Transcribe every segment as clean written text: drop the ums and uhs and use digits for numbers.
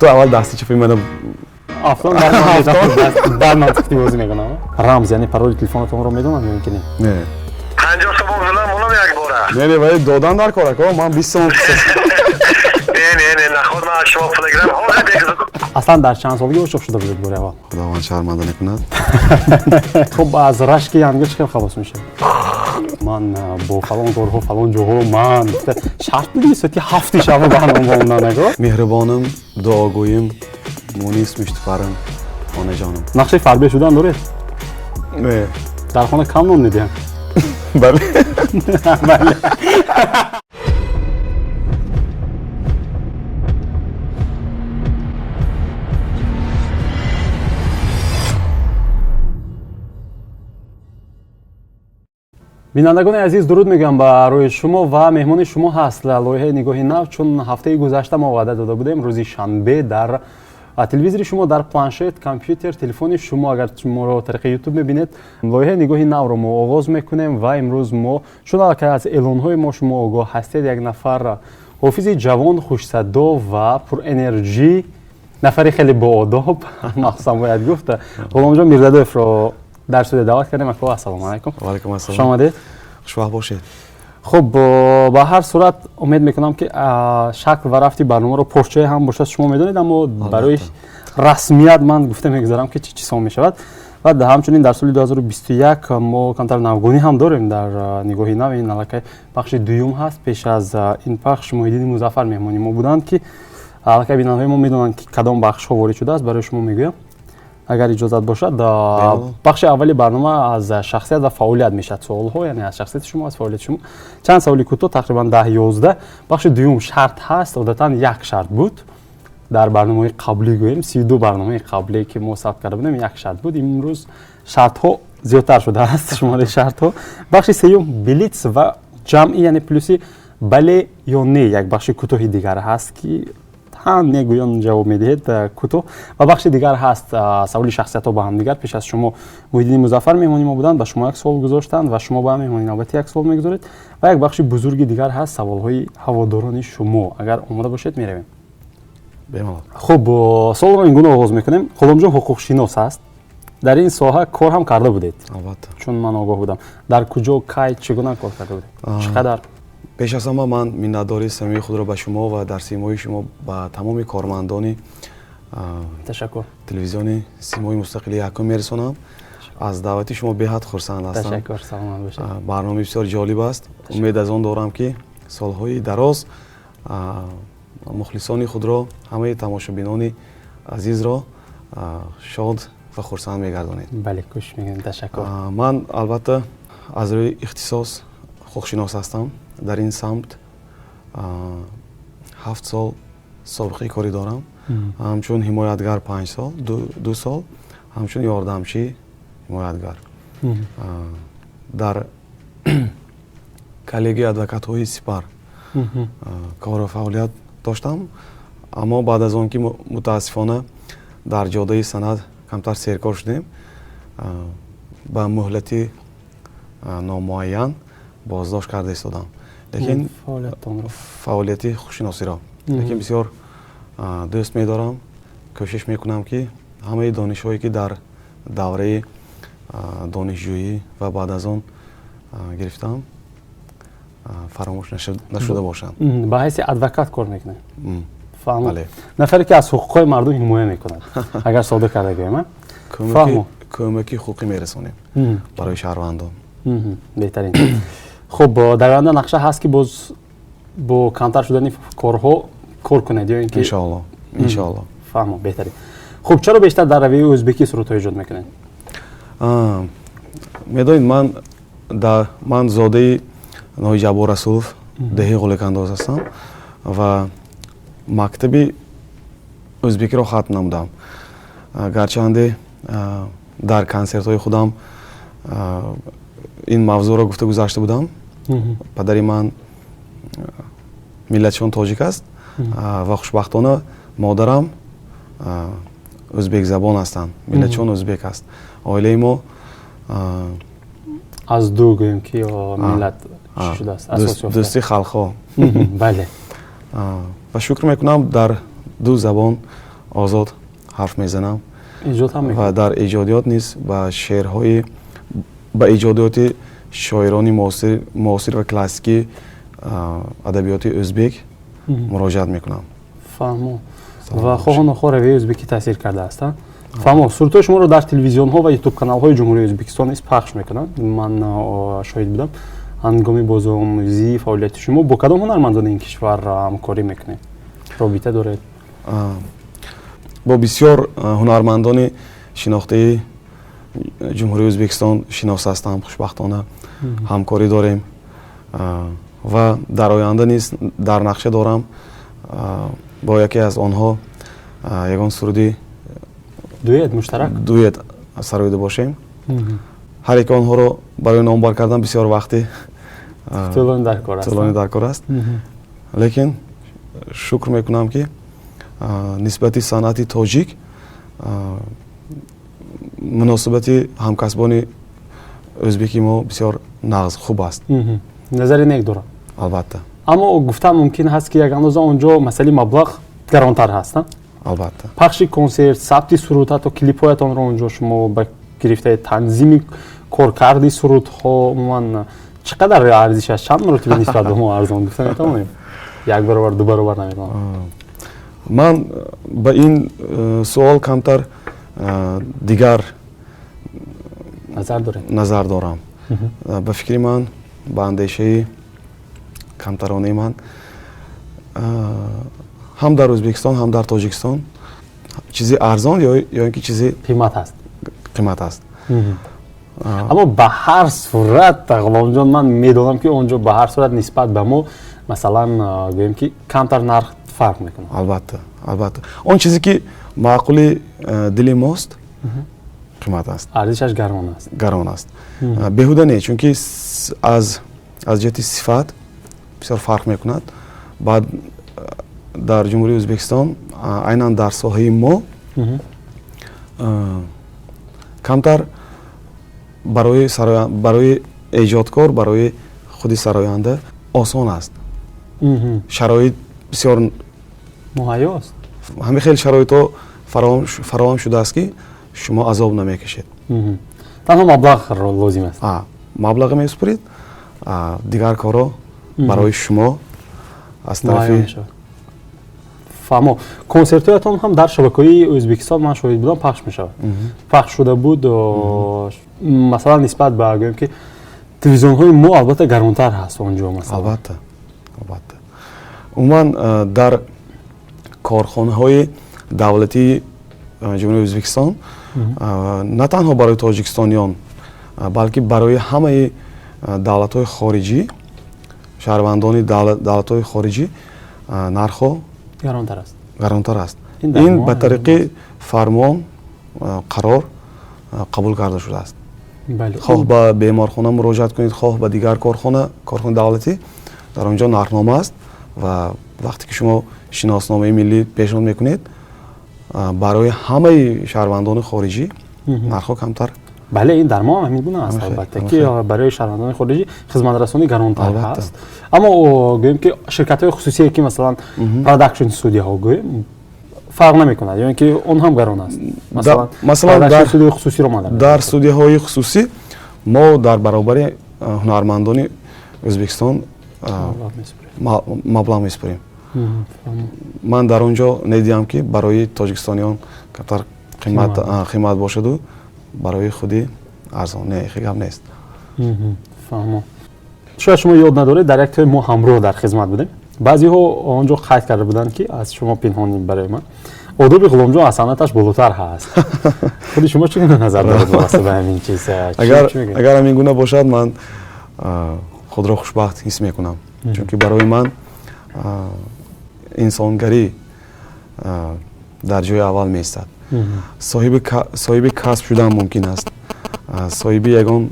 تو اول دستی چه منو افتان در منطقه بازی میکنم. رمز یعنی پرول تلفنتون رو میدونن یا اینکه نه؟ نه 50 صبح زدم اونم یک باره. نه ولی دادن در کار که من 20 سال نه خود من شما تلگرام حالا دیگه. اصلا در چند سالگی عاشق شده بودید بوره اول؟ خداوند شرمنده نکند. خب از رشک ینگل چه خلاص میشه؟ من با فلان کارها فلان جاها من شرط بودی ساعتی 7 شب برنامه موندن نگاه. مهربانم دعاگویم مونیس مشتفرم خانه جانم. نقشه فربه شدن داره؟ نه در خانه کم نام ندیم. بله بله. بینندگان عزیز درود میگم با روی شما و مهمان شما هست لایحه نگاهی نو. چون هفته گذشته ما وعده داده بودیم روز شنبه در تلویزیون شما، در پلنشت، کامپیوتر، تلفن شما اگر ما رو طریق یوتیوب میبینید لایحه نگاهی نو رو ما آغاز میکنیم و امروز ما چون که از اعلان های ما شما آگاه هستید یک نفر حافظ جوان خوش صدا و پر انرژی، نفری خیلی با آداب مخصوصا باید گفت غلام جان میرزادوف رو در استودیو دعوت کردیم. السلام علیکم. و علیکم السلام. خوش آمدید. خوشوقت باشید. خب با هر صورت امید میکنم که شکل و رفتی برنامه رو پرچه هم باشه شما میدونید، اما برای رسمیت من گفته میگذارم که چی چیزا میشود. و همچنین در سال 2021 ما کانتر نوگونی هم داریم در نگاهی نو. این علاقه بخش دوم هست. پیش از این پخش محیدین مظفر مهمانی ما بودند که علاقه بیننده ما میدونن که کدام بخش ها وارد شده است. برای شما میگویم اگر اجازت باشد. بخش اولی برنامه از شخصیت و فعالیت میشد. سوال ها یعنی از شخصیت شما، از فعالیت شما. چند سوالی کوتاه تقریبا 10-11. بخش دوم شرط هست. عادتا یک شرط بود در برنامه قبلی، گوییم 32 برنامه قبلی که ما ثبت کرده بودیم یک شرط بود. امروز شرط ها زیادتر شده است. شماره شرط ها. بخش سوم بلیتس و جمعی یعنی پلوسی بله یا نه، یک بخش کوتاه دیگر هست که هم میگویند جواب میدهید کوتاه. و بخش دیگر هست سوال شخصیت ها با هم دیگر. پیش از شما محیدین مظفر مهمانی ما بودند، به شما یک سوال گذاشتند و شما با مهمانی نوبتی یک سوال میگذارید. و یک بخش بزرگی دیگر هست سوال های هواداران شما. اگر آماده باشید میرویم. خب سوال رو اینگونه آغاز میکنیم. غلام جان حقوق شناس است. در این ساحه کار هم کرده بودید؟ البته. چون من آگاه بودم. در کجا کی چگونه کار کرده بودید؟ چقدر؟ پیش از همه من منتداری صمیمی خود را به شما و در سیمای شما با تمام کارمندان تشکر تلویزیون سیمای مستقل یکم میرسونم. از دعوت شما به حد خرسند هستم. تشکر. سلامت باشید. برنامه بسیار جالب است. امید از آن دارم که سالهای دراز مخلصان خود را، همه تماشابینان عزیز را شاد و خرسند میگردانید. بله خوش میگم. تشکر. من البته از روی اختصاص حقوق‌شناس هستم. در این سمت 7 سال سابقه کاری دارم. همچون حمایتگر 5 سال، 2 سال همچون یاردمچی حمایتگر. در کالگی ادوکات‌های سپر کار و فعالیت داشتم، اما بعد از آن که متاسفانه در جاده سند کمتر سرکار شدیم، با مهلتی نامعین بازداشت کرده ایستادم. لیکن فعالیتی خوششناسی را لیکن بسیار دوست می‌دارم. کوشش میکنم که همه دانش‌هایی که در دوره دانشجویی و بعد از آن گرفتم فراموش نشده باشند. به حیث ادوکات کار میکنه. فهمم. بله. نفری که از حقوق‌های مردم حمایت میکنه. اگر ساده کرده گویم کمکی حقوقی میرسونیم برای شهروندان. بهترین. خب در آینده نقشه هست که باز با کمتر شدن کارها کار کنید یا اینکه ان شاء الله. فهمم. بهترین. خب چرا بیشتر در رویه ازبکی صورت ایجاد میکنید؟ میدونید من زاده نوی جبار رسولов دهی قلقانداز هستم و مکتبی ازبکی را ختم نمودم. گرچنده در کنسرت های خودم این موضوع را گفته گذاشته بودم. پدری من ملتشون تاجیک است و خوشبختانه مادرم ازبک زبان هستند. ملتشون ازبک است. عائله ما از دو گویم که ملت شده است. دوستی خلق‌ها. بله. و شکر میکنم در دو زبان озод ҳарф мезанам иҷод ҳам ва дар иҷодиёт низ ба шеърҳои ба иҷодиёти шоирони муосир ва классикии адабиёти ӯзбек муроҷиат мекунам. фаҳмо ва хоҳо нохоҳ равияи ӯзбекӣ таъсир кардааст. фаҳмо суратҳои шуморо дар телевизионҳо ва ютуб-каналҳои ҷумҳурии Ӯзбекистон низ пахш мекунанд. Ман шоҳид будам. ҳангоми бозомӯзии фаъолияти шумо бо кадом ҳунармандони ин кишвар ҳамкорӣ мекунед? робита доред? бо бисёр ҳунармандони шинохтаи ҷумҳурии Ӯзбекистон шиноса ҳастам. хушбахтона ҳамкорӣ дорем ва дар оянда низ дар нақша дорам бо яке аз онҳо ягон суруди дуэт муштарак дуэт сароида бошем. ҳар яке онҳоро барои номбар кардан бисёр вақти тӯлони дар кор аст. лекин шукр мекунам ки нисбати санъати тоҷик муносибати ҳамкасбони ӯзбекии мо бисёр нағз хуб аст. назари нек дорам. албатта. аммо гуфтан мумкин ҳаст ки як андоза онҷо масъалаи маблағ гаронтар ҳаст. албатта. пахши консерт, сабти суруд, ҳатто клипҳоятонро онҷо шумо ба гирифтаед, танзими коркарди сурудҳо умуман чиқадар арзиш аст? чанд маротиба нисбат ба мо арзон гуфта метавонем? як баробар, ду баробар наметавонам. ман ба ин суол камтар дигар назар дорам. ба фикри ман, ба андешаи камтаронаи ман, ҳам дар Ӯзбекистон, ҳам дар Тоҷикистон чизи арзон ё ин ки чизи қимат аст. аммо ба ҳар сурат ғуломҷон, ман медонам ки онҷо ба ҳар сурат нисбат ба мо масалан гӯем ки камтар нарх фарқ мекунад. албатта, албатта. он чизе ки маъқули дили мост қимат аст. арзишаш гарон аст. беҳуда не, чунки аз ҷиҳати сифат бисёр фарқ мекунад. баъд дар ҷумҳурии Ӯзбекистон айнан дар соҳаи мо камтар барои эҷодкор, барои худи сароянда осон аст. шароит бисёр муҳайё аст. ҳамин хел шароитҳо фароҳам шудааст ки шумо азоб намекашед. танҳо маблағ лозим аст. маблағ месупуред, дигар корро барои шумо аз тарафи фаҳмо. консертҳоятон ҳам дар шабакаҳои Ӯзбекистон ман шоҳид будам пахш мешавад. пахш шуда буд масалан нисбат ба гӯем ки телевизионҳои мо албатта гаронтар ҳаст онҷо масалан. албатта. умуман дар корхонаҳои давлатии ҷумҳурии Ӯзбекистон на танҳо барои тоҷикистониён, балки барои ҳамаи давлатҳои хориҷӣ, шаҳрвандони давлатҳои хориҷӣ нархҳо гаронтар аст. ин ба тариқи фармон қарор қабул карда шудааст. хоҳ ба беморхона муроҷиат кунед, хоҳ ба дигар корхонаи давлатӣ, дар он ҷо нархнома аст ва вақте ки шумо шиносномаи миллӣ пешниҳод мекунед, барои ҳамаи шаҳрвандони хориҷӣ нархҳо камтар. бале ин дар мо ҳам ҳамин гуна аст албатта ки барои шаҳрвандони хориҷӣ хизматрасонӣ гаронтар ҳаст. аммо гӯем ки ширкатҳои хусусие ки масалан продакшн студияҳо гӯем фарқ намекунад, ё ин ки он ҳам гарон аст. масалан дар студияҳои хусусӣ мо дар баробари ҳунармандони Ӯзбекистон маблағ месупурем. ман дар он ҷо недиҳам ки барои тоҷикистониён камтар қимат бошаду барои худи арзон. Не, хе гап нест. фаҳмо. шояд шумо ёд надоред, дар як ҷои мо ҳамроҳ дар хизмат будем. баъзеҳо онҷо қайд карда буданд ки аз шумо пинҳони барои ман одоби ғуломҷон аз санъаташ болотар ҳаст. худи шумо чӣ гуна назар доред вобаста ба ҳамин чиз? агар ҳамин гуна бошад, ман худро хушбахт ҳис мекунам, чунки барои ман инсонгарӣ дар ҷои аввал меистад. соҳиби касб шудан мумкин аст, соҳиби ягон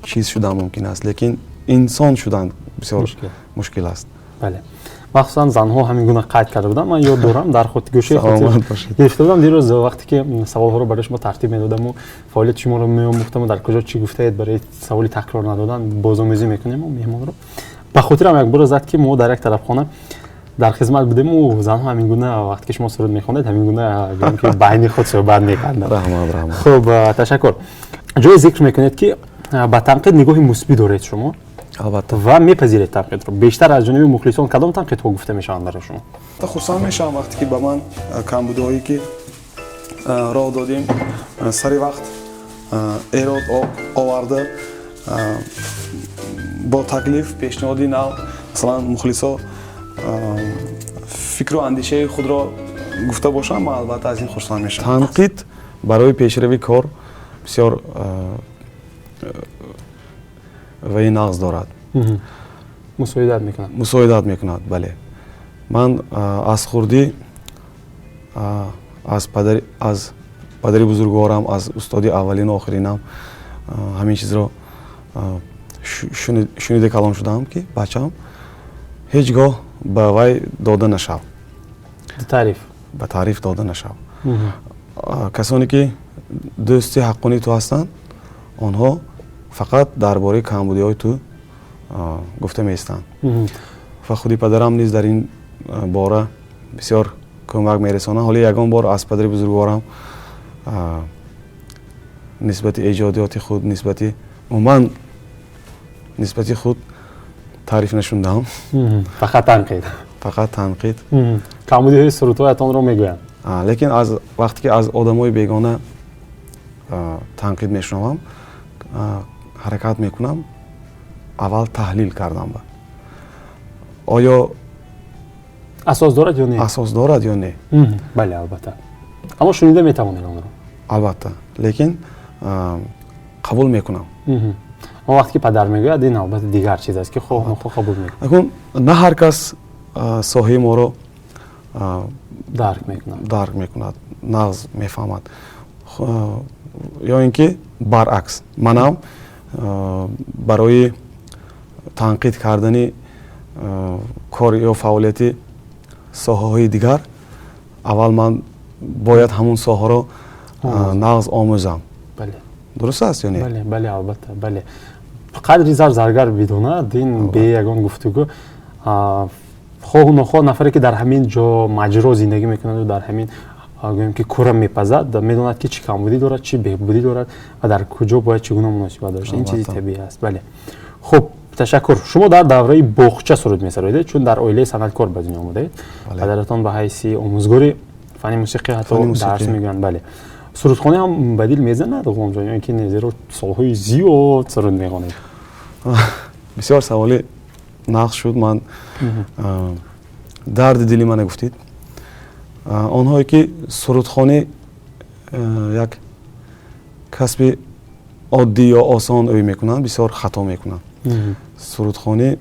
чиз шудан мумкин аст, лекин инсон шудан бисёр мушкил аст. махсусан занҳо ҳамин гуна қайд карда будам. ман ёд дорам дар гӯшаи хотир гирифта будам дирӯз вақте ки саволҳоро барои шумо тартиб медодаму фаъолияти шуморо меомӯхтаму дар куҷо чӣ гуфтаед барои саволи такрор надодан бозомӯзӣ мекунему меҳмонро. ба хотирам як бора зад ки мо дар як тарабхона дар хизмат будем у занҳо ҳамин гуна вақте ки шумо суруд мехонед ҳамин гуна гӯем ки байни худ суҳбат мекарданд. раҳмат. хуб, ташаккур. ҷое зикр мекунед ки ба танқид нигоҳи мусбӣ доред шумо албатта ва мепазиред танқидро. бештар аз ҷониби мухлисон кадом танқидҳо гуфта мешаванд барои шумо? хурсанд мешавам вақте ки ба ман камбудҳое ки роҳ додем сари вақт эрод оварда бо таклиф пешниҳоди нав масалан мухлисо фикру андешаи худро гуфта бошам, ман албатта аз ин хурсанд мешавам. танқид барои пешрави кор бисёр ваи нағз дорад. мусоидат мекунад. бале ман аз хурдӣ аз падари бузургворам, аз устоди аввалину охиринам ҳамин чизро шунида калом шудам ки бачам ҳеҷ гоҳ ба вай дода нашав, ба таъриф дода нашав. касоне ки дӯсти ҳаққони ту ҳастанд, онҳо фақат дар бораи камбудиҳои ту гуфта меистанд. ва худи падарам низ дар ин бора бисёр кӯмак мерасонанд. ҳоли ягон бор аз падари бузургворам нисбати эҷодиёти худ, нисбати умуман нисбати худ таъриф нашундаам. фақат танқид. камбудиҳои сурудҳоятонро мегӯянд. лекин вақте ки аз одамои бегона танқид мешунавам, ҳаракат мекунам аввал таҳлил кардан ба оё асос дорад ё не. асос дорад ё не. бале албатта. аммо шунида метавонед онро. албатта. лекин қабул мекунам. он вақте ки падар мегӯяд, ин албатта дигар чиз аст ки хоҳ нохоҳ қабул мекунам. акун на ҳар кас соҳаи моро дарк мекунад, нағз мефаҳмад. ё ин ки баръакс манам барои танқид кардани кор ё фаъолияти соҳаҳои дигар аввал ман бояд ҳамун соҳаро нағз омӯзам. дуруст аст ё не? бале албатта. бале қадри зар заргар бидонад, ин бе ягон гуфтугӯ хоҳу нохоҳ нафаре ки дар ҳамин ҷо маҷро зиндагӣ мекунаду дар ҳамин гӯем ки кӯра мепазад, медонад ки чӣ камбудӣ дорад, чӣ беҳбудӣ дорад ва дар куҷо бояд чӣ гуна муносибат дошт. ин чизи табиӣ аст. бале хуб, ташаккур. шумо дар давраи боғча суруд месароидед, чун дар оилаи санъаткор ба дунё омадаед. падаратон ба ҳайси омӯзгори фанни мусиқӣ ҳатто дарс мегӯянд. бале сурудхона ҳам ба дил мезанад оғломҷон, ё ин ки незеро солҳои зиёд суруд мехонед? бисёр саволи нағз шуд. ман дарди дили мана гуфтид. онҳое ки сурудхонӣ як касби оддӣ ё осон ӯй мекунанд, бисёр хато мекунанд. сурудхонӣ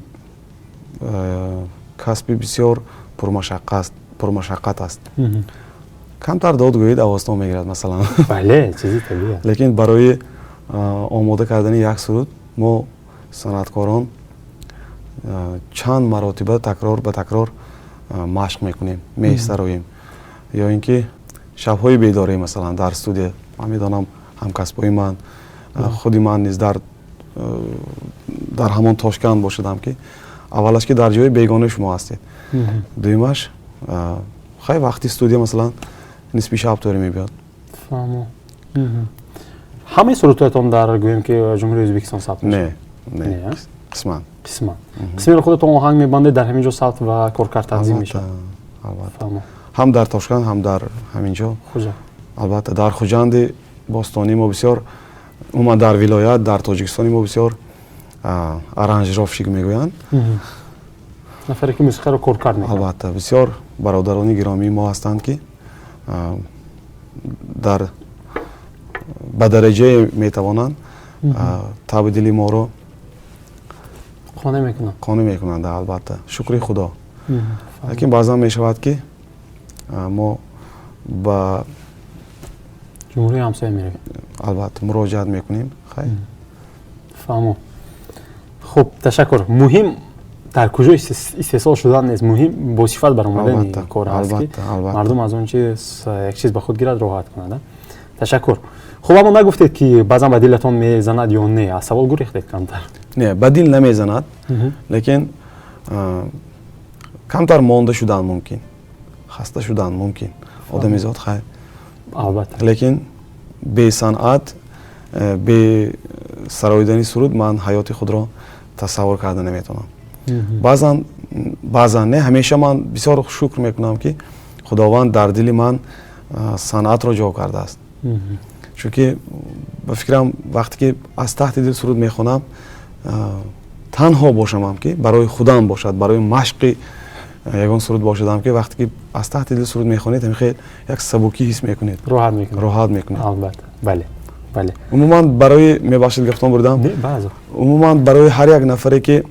касби бисёр пурмашаққат аст. камтар дод гӯед авозтон мегирад масалан. бале чизи табиӣ аст. лекин барои омода кардани як суруд мо санъаткорон чанд маротиба такрор ба такрор машқ мекунем, меистароем. ё ин ки шабҳои бедорӣ масалан дар студия, ман медонам ҳамкасбои ман, худи ман низ дар ҳамон Тошканд бошидам ки аввалаш ки дар ҷои бегонаи шумо ҳастед, дуюмаш хай вақти студия масалан нисфи шаб тӯре мебиёд. ҳамаи сурудҳоятон дар гӯем ки ҷумҳурии Ӯзбекистон сабт мешавад? не қисман. қисмеро худатон оҳанг мебандед, дар ҳамин ҷо сабт ва коркар танзим мешавад? ҳам дар Тошканд, ҳам дар ҳамин ҷо. албатта дар Хуҷанди Бостонӣ мо бисёр, умуман дар вилоят, дар Тоҷикистони мо бисёр аранжировщик мегӯянд. нафаре ки мусиқаро коркар мекунад. албатта бисёр бародарони гиромии мо ҳастанд ки ба дараҷае метавонанд таби дили моро қонеъ мекунанд. албатта шукри худо. лекин баъзан мешавад ки мо ба ҷумҳурии ҳамсоя меравем. албатта муроҷиат мекунем. фаҳмо. хуб, ташаккур. муҳим дар куҷо истеҳсол шудан нест, муҳим босифат баромадани кор ҳаст ки мардум аз он чиз як чиз ба худ гирад роҳат кунад. ташаккур. хуб, аммо нагуфтед ки баъзан ба дилатон мезанад ё не? аз савол гурехтед камтар. не, ба дил намезанад, лекин камтар монда шудан мумкин, хаста шудан мумкин одами зод хайр. албатта. лекин бе санъат, бе сароидани суруд ман ҳаёти худро тасаввур карда наметавонам. баъзан не, ҳамеша ман бисёр шукр мекунам ки худованд дар дили ман санъатро ҷо кардааст. чунки ба фикрам вақте ки аз таҳти дил суруд мехонам, танҳо бошамам ки барои худам бошад, барои машқи ягон суруд бошадам ки вақте ки аз таҳти дил суруд мехонед, ҳамихел як сабукӣ ҳис мекунед, роҳат мекунед. албатта, бале, бале. умуман барои мебахшед гуфтон бурдам, баъзо умуман барои ҳар як нафаре ки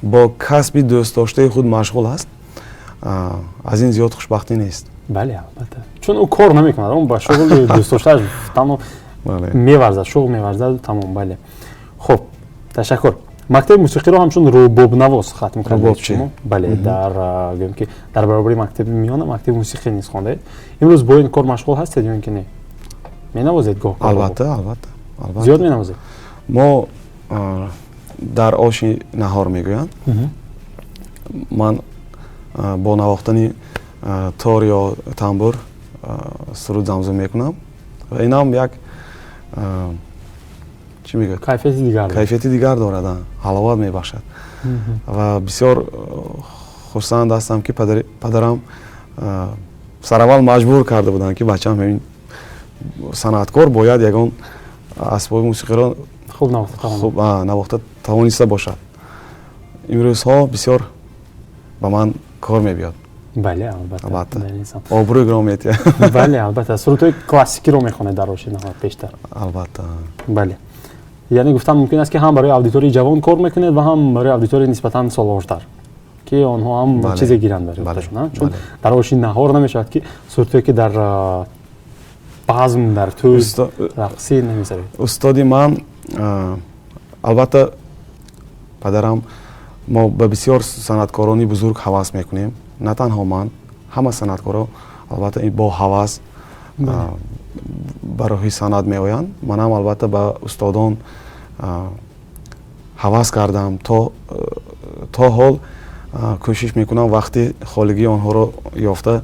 бо касби дӯстдоштаи худ машғул аст, аз ин зиёд хушбахтӣ нест. бале, албатта. чун ӯ кор намекунад, он ба шуғли дӯстдоштааш танҳо меварзад, шуғл меварзад, тамом. бале. хуб, ташаккур. мактаби мусиқиро ҳамчун рӯбобнавоз хатм кардед шумо? бале, гӯем ки дар баробари мактаби миёна мактаби мусиқӣ низ хондаед. имрӯз бо ин кор машғул ҳастед ё ин ки не? менавозед гоҳ? албатта. зиёд менавозед? мо дар оши наҳор мегӯянд, ман бо навохтани тор ё тамбур суруд замзум мекунам ва инам як чӣ мегӯяд, кайфияти дигар дорад, ҳаловат мебахшад. ва бисёр хурсанд ҳастам ки падарам сараввал маҷбур карда буданд ки бачаам ҳамин санъаткор бояд ягон асбоби мусиқиро хуб навохта тавониста бошад. имрӯзҳо бисёр ба ман кор мебиёд. бале, албатта. обрӯй гиром метиҳад. бале, албатта. сурудҳои классикиро мехонед дар оши наҳор пештар? албатта. бале. яъне гуфтам мумкин аст ки ҳам барои аудиторияи ҷавон кор мекунед ва ҳам барои аудиторияи нисбатан солоштар, ки онҳо ҳам чизе гиранд барои худашон. чун дар оши наҳор намешавад ки сурудҳое ки дар базм, дар тӯй рақсӣ намезавед. устоди ман, албатта падарам, мо ба бисёр санъаткорони бузург ҳавас мекунем. на танҳо ман, ҳама санъаткоро албатта бо ҳавас ба роҳи санъат меоянд. манам албатта ба устодон ҳавас кардам, то ҳол кӯшиш мекунам вақти холигии онҳоро ёфта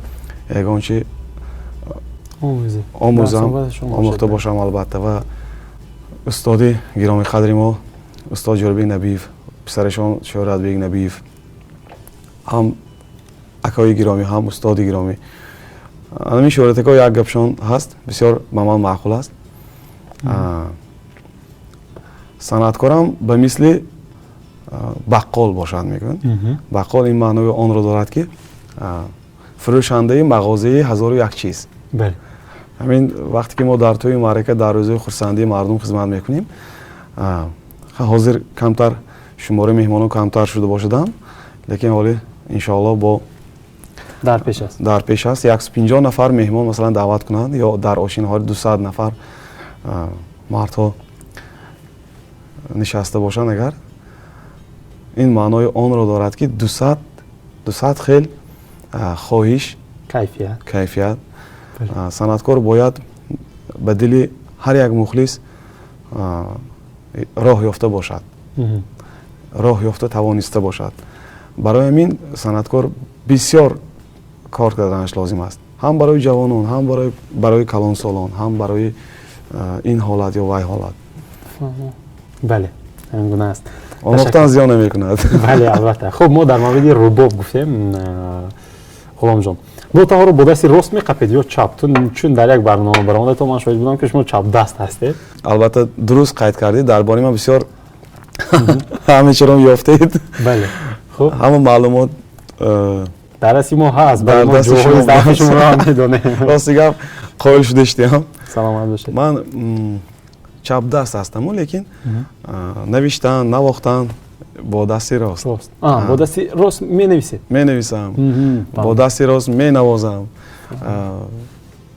ягон чи омӯзта бошам. албатта ва устоди гиромиқадри мо, устод ҷорибек набиев, писарашон шӯҳратбек набиев, ҳам акои гиромӣ, ҳам устоди гиромӣ, ҳамин шӯҳратако як гапшон ҳаст, бисёр ба ман маъқул аст. санъаткорам ба мисли баққол бошад мегӯянд. баққол ин маънои онро дорад ки фурӯшандаи мағозаи ҳазору як чиз. ҳамин вақте ки мо дар тӯи маърака, дар рӯзаи хурсандии мардум хизмат мекунем, ҳозир камтар шумораи меҳмонон камтар шуда бошадам, лекин ҳолӣ иншоалло бо дар пеш аст 150 нафар меҳмон масалан даъват кунанд ё дар ошинаҳори 200 нафар мардҳо нишаста бошанд, агар ин маънои онро дорад ки 200 хел хоҳиш, кайфият. санъаткор бояд ба дили ҳар як мухлис роҳ ёфта бошад, роҳ ёфта тавониста бошад. барои ҳамин санъаткор бисёр кор карданаш лозим аст, ҳам барои ҷавонон, ҳам барои калонсолон, ҳам барои ин ҳолат ё вай ҳолат. бале, ҳамин гуна аст. омӯхтан зиён намекунад. бале, албатта. хуб, мо дар мавриди рӯбоб гуфтем. ғуломҷон, дӯтаҳоро бо дасти рост меқапед ё чап? чун дар як барнома баромадаатон ман шоҳид будам ки шумо чапдаст ҳастед. албатта дуруст қайд кардед, дар бораи ман бисёр ҳамечаро ёфтед. бале, хуб, ҳама маълумот дар дасти мо ҳаст, дар мо ҷоҳои заъфи шуморо ҳам медонем. рости гап қоил шуда иштиҳам. саломат бошед. ман чапдаст ҳастаму, лекин навиштан, навохтан бо дасти рост. бо дасти рост менависед? менависам, бо дасти рост менавозам,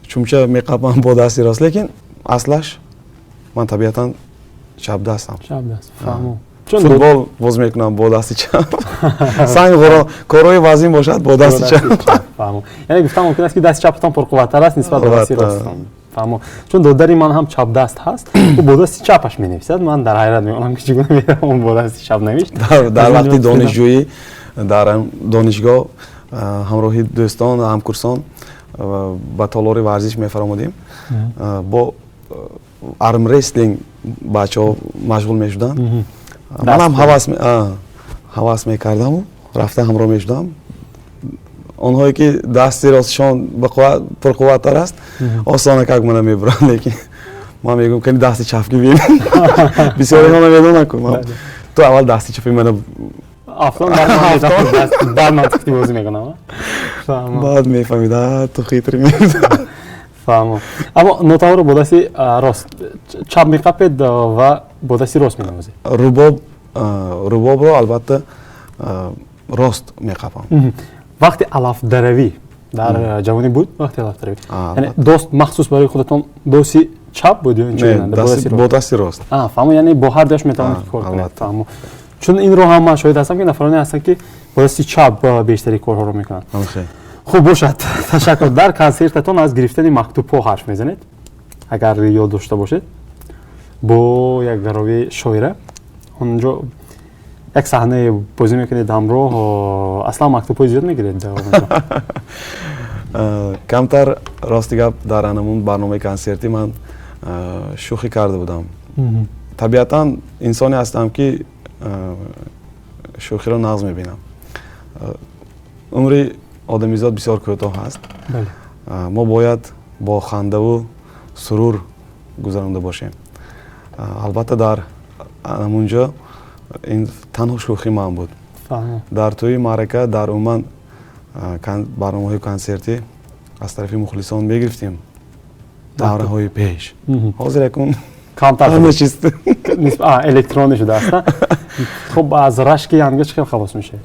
чумча меқапам бо дасти рост, лекин аслаш ман табиатан чапдастам. футбол боз мекунам бо дасти чап. санг корои вазин бошад бо дасти чап. яъне гуфтам мумкин аст ки дасти чаптон пурқувваттар аст нисбат ба дасти ростон. чун додари ман ҳам чапдаст ҳаст, ӯ бо дасти чапаш менависад. ман дар ҳайрат мемонам ки чӣ гуна бо дасти чап навишт. дар вақти донишҷӯӣ дар донишгоҳ ҳамроҳи дӯстон ҳамкурсон ба толори варзиш мефаромудем. бо армрестлинг бачаҳо машғул мешуданд. манам ҳавас мекардаму рафта ҳамроҳ мешудам. онҳое ки дасти ростишон пурқувваттар аст осона как мана мебуранд, лекин ман мегӯям кани дасти чапки бин. бисёриҳо намедонанд ку ту аввал дасти чапи мана бармантикти бозӣ мекунам. баъд мефаҳмида ту хитри мебуда. фаҳмо. аммо нотаҳоро бо дасти рост чап меқапед ва бо дасти рост менавозед? рубобро албатта рост меқапам. вақти алафдаравӣ дар ҷавонӣ буд? вақти алафдаравӣ яъне дост махсус барои худатон дости чап буд ё бо дасти рост? фаҳмо, яъне бо ҳар даст метавонед кор кунед. фаҳмо. чун инро ҳам ман шоҳид ҳастам ки нафароне ҳастанд ки бо дасти чап бештари корҳоро мекунанд. хуб бошад, ташаккур. дар консертатон аз гирифтани мактубҳо ҳарф мезанед, агар ёд дошта бошед, бо як гаровии шоира. онҷо як саҳнае бозӣ мекунед ҳамроҳ, аслан мактубҳои зиёд мегиред? камтар рости гап дар анамун барномаи консертӣ ман шӯхӣ карда будам. табиатан инсоне ҳастам ки шӯхиро нағз мебинам. умри одамизод бисёр кӯтоҳ аст. мо бояд бо хандаву сурур гузаронда бошем. албатта дар анамунҷо ин танҳо шӯхӣ ман буд. дар тӯи маърака дар умуман барномаҳои консертӣ аз тарафи мухлисон мегирифтем давраҳои пеш. ҳозир якун ҳама чиз электронӣ шудааст. хуб аз рашки янгач хел халос мешавед?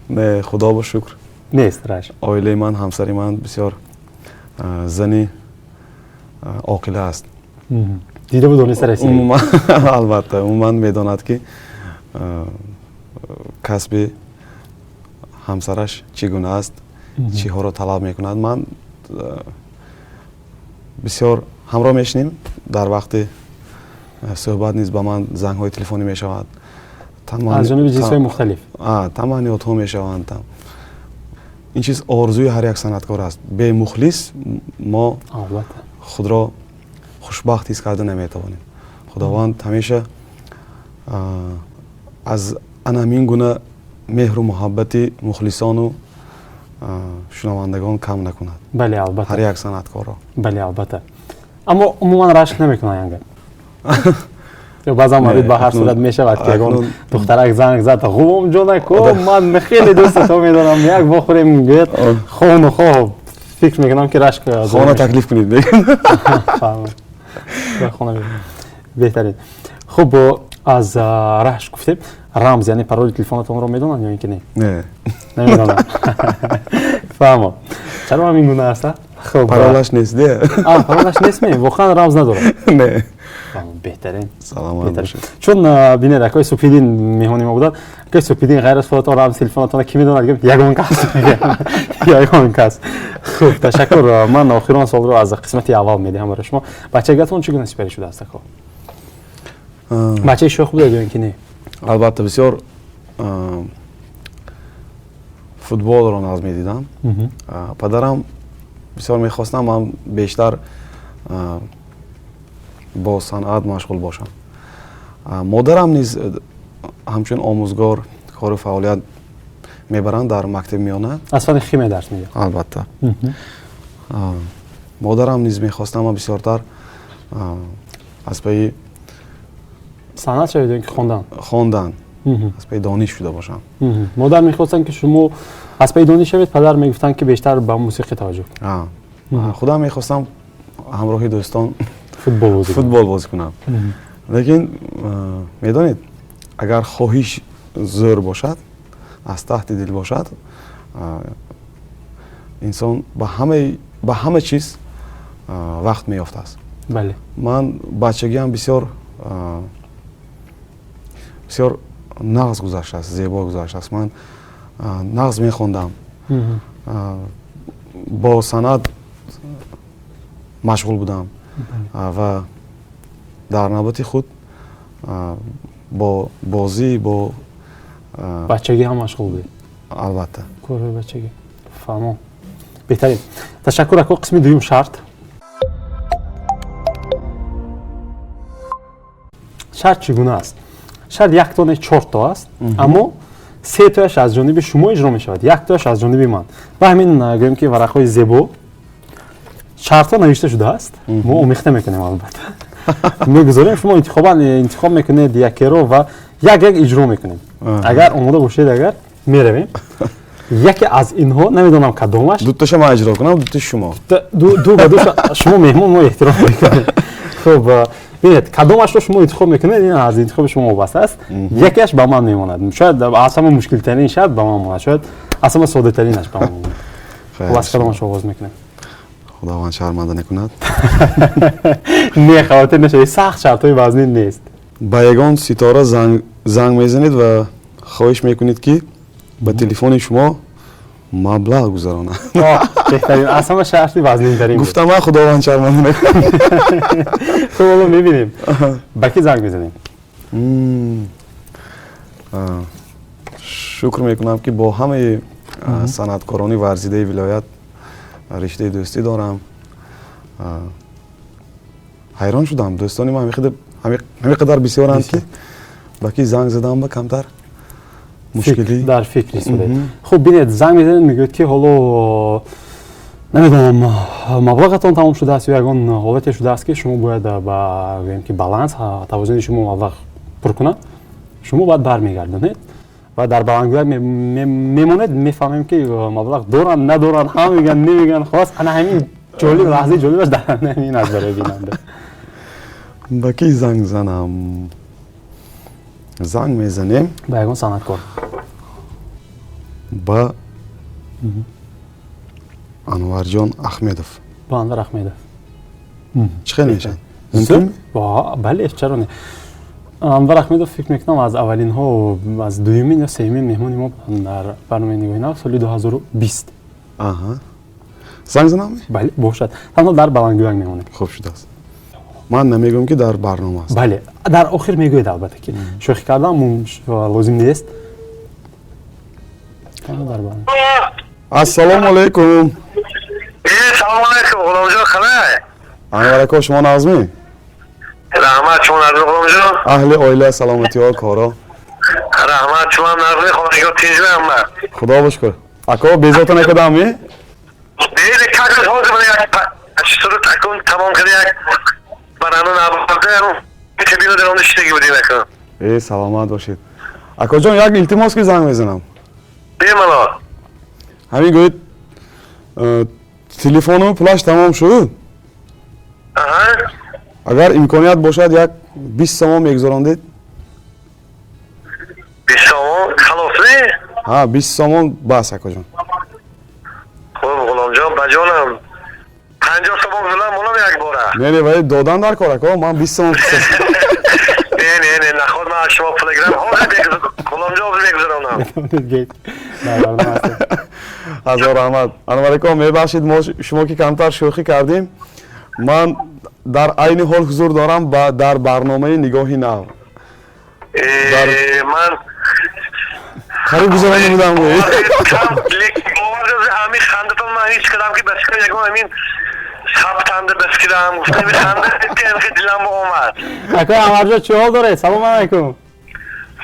не, худо бо шукр нест рашк. оилаи ман, ҳамсари ман бисёр зани оқила аст. дида буд дониста расид? албатта умуман медонад ки касби ҳамсараш чӣ гуна аст, чиҳоро талаб мекунад. ман бисёр ҳамроҳ мешинем. дар вақти суҳбат низ ба ман зангҳои телефонӣ мешавад. аз ҷониби ҷинсҳои мухталиф таманиётҳо мешаванд. ин чиз орзуи ҳар як санъаткор аст. бе мухлис мо худро хушбахт ҳис карда наметавонем. худованд ҳамеша аз анамин гуна меҳру муҳаббати мухлисону шунавандагон кам накунад. бале, албатта. ҳар як санъаткорро. бале, албатта. аммо умуман рашк намекунад янга? баъзан марид ба ҳар сурат мешавад ки ягон духтарак занг зад, ғулом ҷонако, ман хеле дӯстатон медорам, як вохӯрем, гӯяд хону хо. фикр мекунам ки рашк хона таклиф кунед. беҳтарин. хуб, аз рашк гуфтем. рамз яъне пароли телефонатонро медонанд ё ин ки не? Не, намедонанд. фаҳмо. чаро ҳамин гуна аст? паролаш нест. паролаш нест ме? воқеан рамз надорад? Не. беҳтарин. саломат бошед. чун бинед акои супидин меҳмони мо буданд. акои супидин ғайр аз худатон рамз телефонатона ки медонад? ягон кас. ягон кас. хуб, ташаккур. ман охирон солро аз қисмати аввал медиҳам барои шумо. бачагатон чӣ гуна сипарӣ шудааст ако? бачаи шӯх будад ё ин ки не? албатта бисёр футболро нағз медидам. падарам бисёр мехостам ман бештар бо санъат машғул бошам. модарам низ ҳамчун омӯзгор кору фаъолият мебаранд дар мактаби миёна. аз фани химия дарс медиҳад? албатта. модарам низ мехостам ман бисёртар аз паи санъат шавед ё ин ки хондан аз паи дониш шуда бошам. модар мехостанд ки шумо аз паи дониш шавед, падар мегуфтанд ки бештар ба мусиқӣ таваҷҷӯҳ. худам мехостам ҳамроҳи дӯстон футбол бозӣ кунам. лекин медонед, агар хоҳиш зӯр бошад, аз таҳти дил бошад, инсон ба ҳама чиз вақт меёфтааст. ман бачагиам бисёр нағз гузаштааст, зебо гузаштааст. ман нағз мехондам, бо санъат машғул будам ва дар навбати худ бо бозӣ, бо бачагӣ ҳам машғул будед? албатта. کره بچگی فهمم بهترین تشکر اکو قسمی دویم شرط شرط چگونه است شرط یک تا نه 4 تا است اما 3 تاش از جانب شما اجرا می شود یک تاش از جانب من و همین گویم که ورقهای زیبا شرط ها نوشته شده است ما آمیخته میکنیم البته میگذاریم شما انتخاب میکنید یکی رو و یک اجرا میکنیم اگر آماده باشید اگر میرویم یکی از اینها نمیدونم کدامش دوتاشو من اجرا کنم دوتاش شما دو به دو شما مهمون ما احترام میکنیم خب ببینید کدامش رو شما انتخاب میکنید این از انتخاب شما وابسته است یکیش به من میماند شاید اصلا مشکل ترین شاید به من ماند شاید اصلا ساده ترینش به من ماند واسه کدامش آغاز میکنیم خداوند شرمنده نکند نه خاطر نشه سخت شرطای وزنی نیست با یگان ستاره زنگ میزنید و خواهش میکنید که به تلفن شما مبلغ گذرانه بهترین اصلا شرطی وزنی ترین گفتم من خداوند شرمنده نکند خب حالا میبینیم با کی زنگ میزنیم شکر میکنم که با همه صنعتکاران ورزیده ولایت رشته دوستی دارم حیران شدم دوستانی من همه قدر بسیارند که با کی زنگ زدم با کمتر مشکلی در فکری سوده خب ببینید زنگ میزنید میگوید که حالا نمیدونم مبلغتان تمام شده است یا یگان حالتی شده است که شما باید با گویم که بالانس توازن شما مبلغ پر کنه شما باید برمیگردونید و در بلندگویی میمونید میفهمیم که مبلغ دارن ندارن هم میگن نمیگن خلاص انا همین جالب لحظه جالبش در همین از برای بیننده با کی زنگ زنم زنگ میزنیم با یگان صنعتکار با انور جان احمدов با انور احمدов چه خیلی میشن بله چرا نه انور احمدов فکر میکنم از اولین ها و از دومین یا سومین مهمونی ما در برنامه نگاهی سال 2020 زنگ زنم بله باشد تنها در بلندگویی میمونه خوب شده است من نمیگم که در برنامه است بله در آخر میگوید البته که شوخی کردن لازم نیست در برنامه السلام علیکم سلام علیکم غلام جان خبر انور اکا شما نازمی رحمت شما نظر غلام جان اهل اویله سلامتی ها کارا رحمت شما نظر خداگاه تیجوه هم خدا بشکر اکا بیزات نکدامی دیگه کاغذ حوض من یک اشترو تکون تمام کرده یک برانو نبارده میشه بینو در اون شتگی بودی نکن ای سلامت باشید اکا جان یک التماس که زنگ میزنم بیمالا همین گوید تلفنم پلاش تمام شد اگر امکانیت باشد یک 20 سوم میگذاراندید 20 سوم خلاص نه ها 20 سوم بس اکا جان خب غلام جان بجانم 50 سوم زلم مولم یک باره نه ولی دادن در کار اکا من 20 سوم نه نخود من شما پلگرام حاضر بگذارم غلام جان حاضر بگذارم هزار رحمت انور اکا میبخشید ما شما که کمتر شوخی کردیم من در عین حال حضور دارم در برنامه نگاهی نو من خرید گذارم نمیدم باور همین خندتون من هیچ کدام که بس کنم یکم همین سبتنده بس کدام گفتم همین خنده که دلم با اومد اکا انور جان چه حال داره سلام علیکم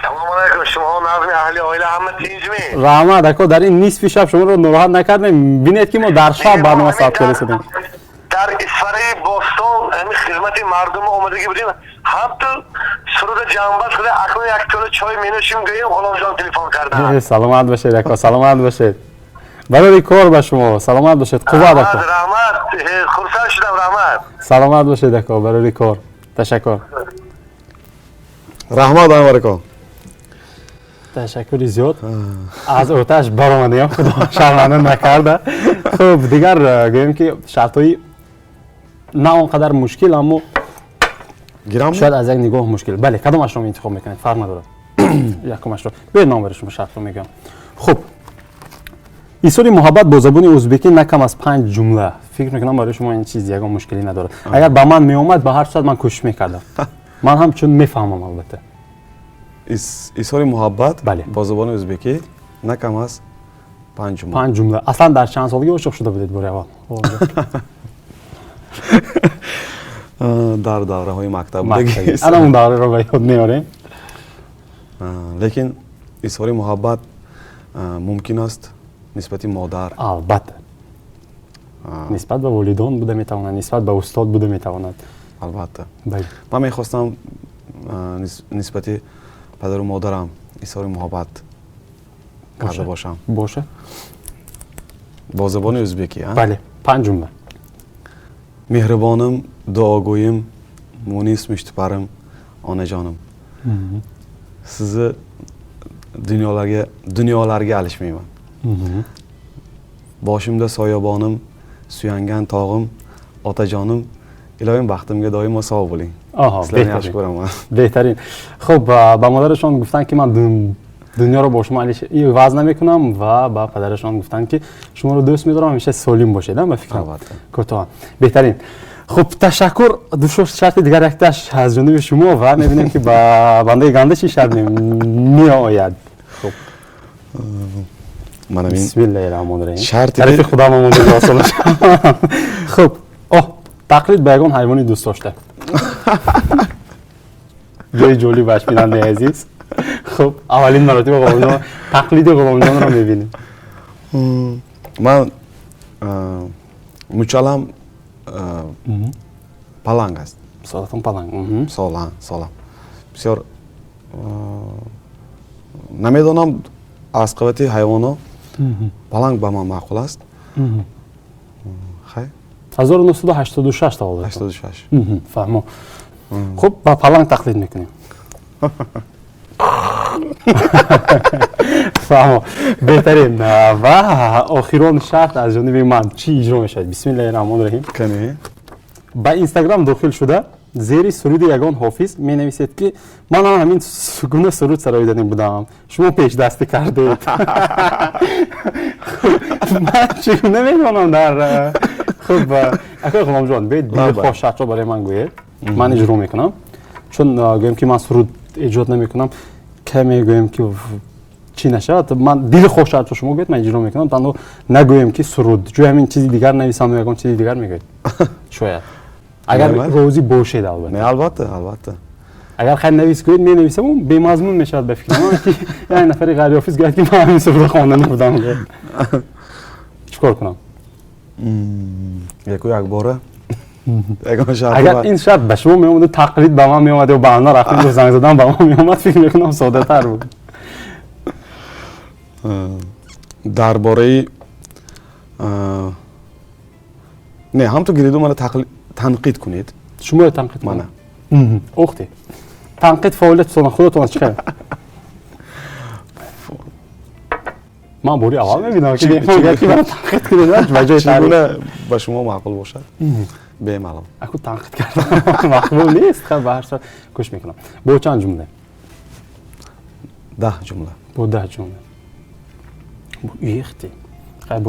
سلام علیکم شما نظم اهل آیله همه تیجمی رحمت اکا در این نصف شب شما رو ناراحت نکردیم ببینید که ما در شب برنامه ثبت رسیدیم در اسفره باستان همین خدمت مردم آمدگی بودیم هم تو سرود جنبش خده اکنون یک طور چای می نوشیم گوییم غلام جان تلفن کردن سلامت باشید اکا سلامت باشید برای کار به شما سلامت باشید قوت اکا رحمت خرسان شدم رحمت سلامت باشید اکا برای کار تشکر رحمت انور اکا تشکری زیاد از آتش برآمدیم خدا شرمنده نکرده خب دیگر گویم که شرطایی نه اونقدر مشکل اما شاید از یک نگاه مشکل بله کدامش رو انتخاب میکنید فرق نداره یکمش رو به نام برای شما شرط رو میگم خب ایثار محبت با زبان ازبکی نکم از 5 جمله فکر میکنم برای شما این چیز یگان مشکلی نداره اگر به من میومد به هر صورت من کوشش میکردم من هم چون میفهمم البته ایثار محبت بله. با زبان ازبکی نکم از 5 jumla. 5 jumla. Aslan дар чанд солгӣ ошиқ шуда будед бори аввал? Дар давраҳои мактаб Мактаби. Ана он давраро ба ёд меорем? лекин изҳори муҳаббат мумкин аст нисбати модар. Албатта. Нисбат ба волидон буда метавонад, нисбат ба устод буда метавонад. Албатта. Бале. Ман мехостам нисбати падару модарам изҳори муҳаббат карда бошам. Боша? Бо забони ӯзбекӣ, а? Бале. 5 jumla. Меҳрибоним, дуогӯйим, мунис муштипарим, onajonim. Sizni dunyolarga alishmayman. Boshimda soyabonim, suyangan tog'im, otajonim, iloyim baxtimga doimo sog' bo'ling. Sizlarni yaxshi ko'raman. بهترین. خب با مادرشان گفتن که من دنیا رو با شما عوض نمیکنم و با پدرشان گفتن که شما رو دوست می‌دارم همیشه سالم باشید. من فکرم کوتاه. بهترین. خب تشکر. دو شرط دیگر یکتاش از جانب شما و می‌بینیم که با بنده گنده چی شرط میآید. خب بسم الله الرحمن الرحیم. تعریف خدا ما مونده واسه. خب تقلید به یگان حیوانی دوست داشته. جای جولی باش بیننده عزیز. خب اولین مراتب قوانجان تقلید قوانجان رو می‌بینیم. من مچالم پلنگ است. سالتون پلنگ. سالم. بسیار نمیدونم از قبیل حیوانات پلنگ با من معقول است. خیلی. 1986 تولد. 86. فهمو. خب با پلنگ تقلید میکنیم. فهمو. بهترین و آخرین شرط از جانب من چی اجرا میشه؟ بسم الله الرحمن الرحیم. کنی؟ با اینستاگرام داخل شده زیر سرود یگان حافظ می نویسید که من همین سگونه سرود سرای دادیم بودم شما پیش دستی کردید. من چگونه میتونم در خب اکای غلام جان بید دیگه خوش شرط رو برای من گوید من اجرا میکنم چون گویم که من سرود ایجاد نمیکنم که میگویم که چی نشد من دیل خوش شرط رو شما گوید من اجرا میکنم تنها نگویم که سرود جو همین چیزی دیگر نویسم یگان چیزی دیگر میگوید شاید اگر روزی باشید البته. نه البته. اگر خیلی نویس کنید می نویسم اون بی مضمون میشد به فکر من که یعنی نفری غیر حافظ گفت که من همین سرود خواندن بودم. چیکار کنم؟ یک باره. اگر این شرط به شما می اومد تقلید به من می اومد و به آنها رفتیم و زنگ زدن به من می اومد فکر میکنم ساده تر بود. درباره نه هم تو گریدو من تنقید کنید. شما تنقید کنید. اختی. تنقید فعالیت خودتون از چیه؟ من بوری اول میبینم که میگه که من تنقید کنید و جای چگونه با شما معقول باشد؟ بهم الان. اكو تنقید کردم مقبول نیست. خب به هر صورت گوش میکنم. با چند جمله؟ 10 جمله. با 10 جمله. اختی.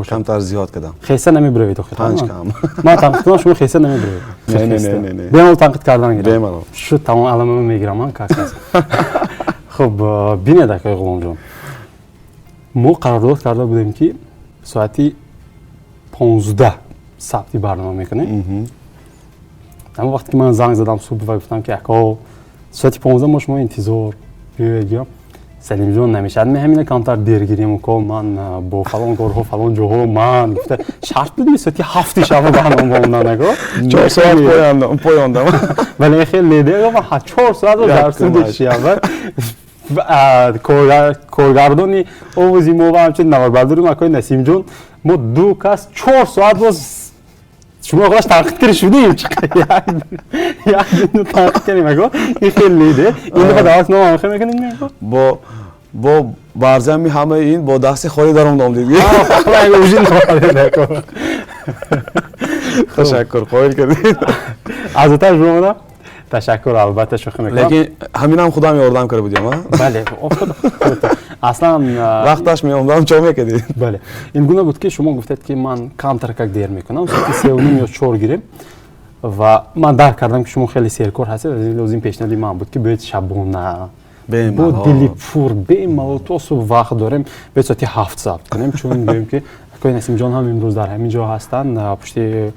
کمتر زیاد کردم. خیسه نمیبروید تو خیلی. 5 کم. من تنقید کنم شما خیسه نمیبروید. نه. بیام تنقید کردن گیرم. بهم الان. شو تمام علامه میگیرم من کاکاس. خب بینید اکای غلام جان. ما قرارداد کرده بودیم که ساعتی 15 ثبتی برنامه میکنیم. اما وقتی که من زنگ زدم صبح و گفتم که اکا ساعتی 15 ما شما انتظار بیایید سلیم جان نمیشه همین کمتر دیر گیریم و من با فلان کارها فلان جاها من گفته شرط بدیم ساعتی 7 شب برنامه با نگاه 4 ساعت پایاندم ولی خیلی لیده گفتم 4 ساعت رو در سودش اول کارگردانی اوزی ما و همچنین نواربرداری مکای نسیم جان ما دو کس 4 ساعت باز شما خودش تنقید کردی شدیم چقدر یک تنقید کردیم اگه این خیلی لیده این دفعه دعوت نام آخر میکنیم با برزمی همه این با دست خالی دارم نام دیدی اگه اوجین نام تشکر قابل کردید از اتر شما تشکر البته شوخی میکنم لیکن همین هم خودم یاردم کرده بودیم بله اصلا وقتش میومدم چای میکردید بله این گونه بود که شما گفتید که من کمتر که دیر میکنم ساعت 3:30 یا 4 گیریم و من درک کردم که شما خیلی سیرکار هستید از این لازم پیشنهادی من بود که باید شبونه Бемалол. бо дили пур бемалол то суб вақт дорем бе соати 7 забт кунем чун гӯем ки акои Насимҷон ҳам имрӯз дар ҳамин ҷо ҳастанд пушти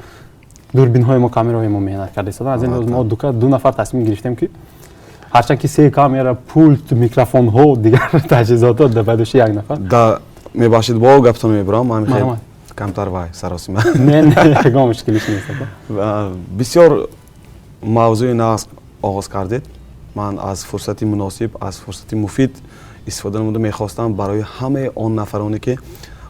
дурбинҳои мо камераҳои мо меҳнат карда истоданд аз ин рӯз мо ду нафар тасмим гирифтем ки ҳарчанд ки 3 камера пулт микрофонҳо дигар таҷҳизотот дар бадоши як нафар Да мебахшед бо гаптон мебурам ман мехоҳам камтар вай саросима не ягон мушкилиш нест бисёр мавзӯи нағз оғоз кардед ман аз фурсати муносиб аз фурсати муфид истифода намуда мехостам барои ҳамаи он нафароне ки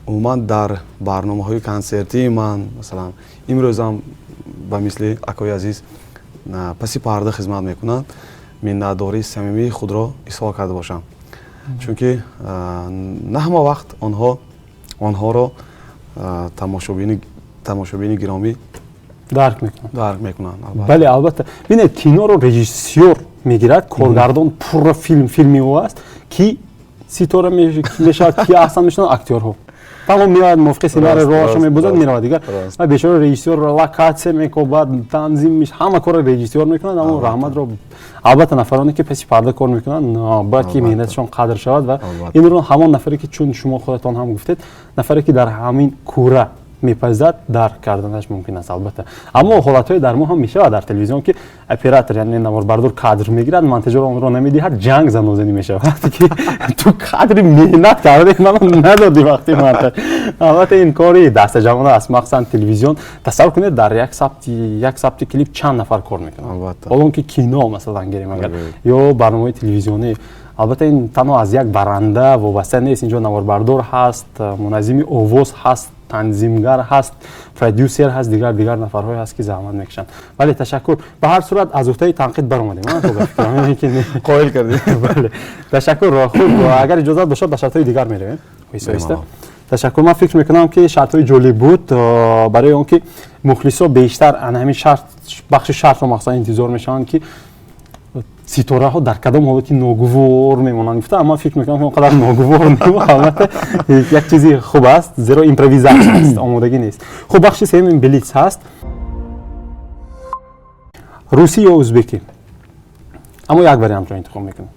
умуман дар барномаҳои консертии ман масалан имрӯзам ба мисли акои азиз паси парда хизмат мекунанд миннатдории самимии худро изҳор карда бошам чунки на ҳама вақт онҳоро тамошобини гиромӣ дарк мекунанд. бале албатта бинед киноро режиссёр мегирад коргардон пурра филми ӯ аст ки ситора мешавад ки аҳсан мешунад актёрҳо тамом меояд мувофиқи сценари роҳашо мебузад меравад дигар бешора режиссёр локатсия мекобад танзим ҳама корро режиссёр мекунад аммо раҳматро албатта нафароне ки паси парда кор мекунанд бояд ки меҳнаташон қадр шавад ва инро ҳамон нафаре ки чун шумо худатон ҳам гуфтед нафаре ки дар ҳамин кура мепазад дарк карданаш мумкин аст албатта аммо ҳолатҳое дар мо ҳам мешавад дар телевизион ки оператор яъне наворбардор кадр мегирад монтажёр онро намедиҳад ҷанг занозанӣ мешавад ки ту кадри меҳнат кардаи маро надоди вақти монтаж албатта ин кори дастаҷавона аст махсусан телевизион тасаввур кунед дар як сабти клип чанд нафар кор мекунад ҳолон ки кино масалан гирем агар ё барномаҳои телевизионӣ албатта ин танҳо аз як баранда вобаста нест инҷо наворбардор ҳаст муназзими овоз ҳаст танзимгар ҳаст продюсер ҳаст дигар нафарҳое ҳаст ки заҳмат мекашанд бале ташаккур ба ҳар сурат аз уфтаи танқид баромадем қоил кардем бале ташаккур хуб агар иҷозат бошад ба шартҳои дигар меравем оҳиста ташаккур ман фикр мекунам ки шартҳои ҷолиб буд барои он ки мухлисо бештар ана ҳамин бахши шартро махсусан интизор мешаванд ки ситораҳо дар кадом ҳолати ногувор мемонанд гуфта аммо фикр мекунам ки он қадар ногувор нест албатта як чизи хуб аст зеро импровизатсия аст омодагӣ нест хуб бахши сеюми блиц ҳаст русӣ ё ӯзбекӣ аммо як вариантро интихоб мекунем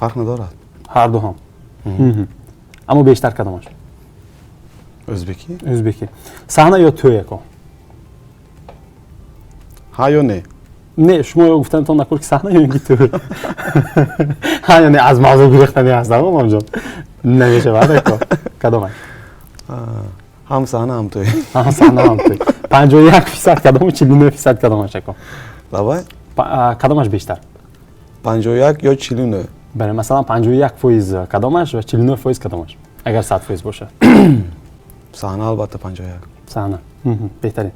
фарқ надорад ҳардуҳам аммо бештар кадомаш ӯзбекӣ саҳна ё тӯяко ҳа ё не не шумо ё гуфтанатон накур ки саҳна ё инки тӯ ҳа ё не аз мавзӯъ гирифтани аст амомҷон намешавад эко кадомаш ҳам саҳна ҳам тӯй 51% кадому 49% кадомаш эко давай кадомаш бештар 51 ё 49 бале масалан 51% кадомаш ва 49% кадомаш агар 100% бошад саҳна албатта 51 саҳна беҳтарин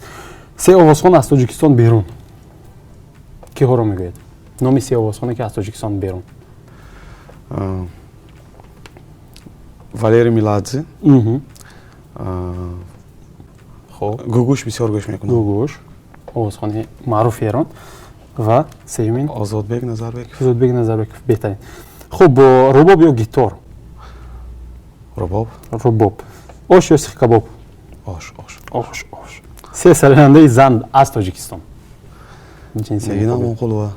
се овозхон аз тоҷикистон берун киҳоро мегӯед номи се овозхоне ки аз тоҷикистон берун валерий меладзе гугуш бисёр гӯш мекунад гугуш овозхони маъруфи эрон ва сеюмин озодбек назарбеков беҳтарин хуб рубоб ё гитор рубоб ош ё сих кабоб ош се сарояндаи зан аз тоҷикистон Нигина Монқулова.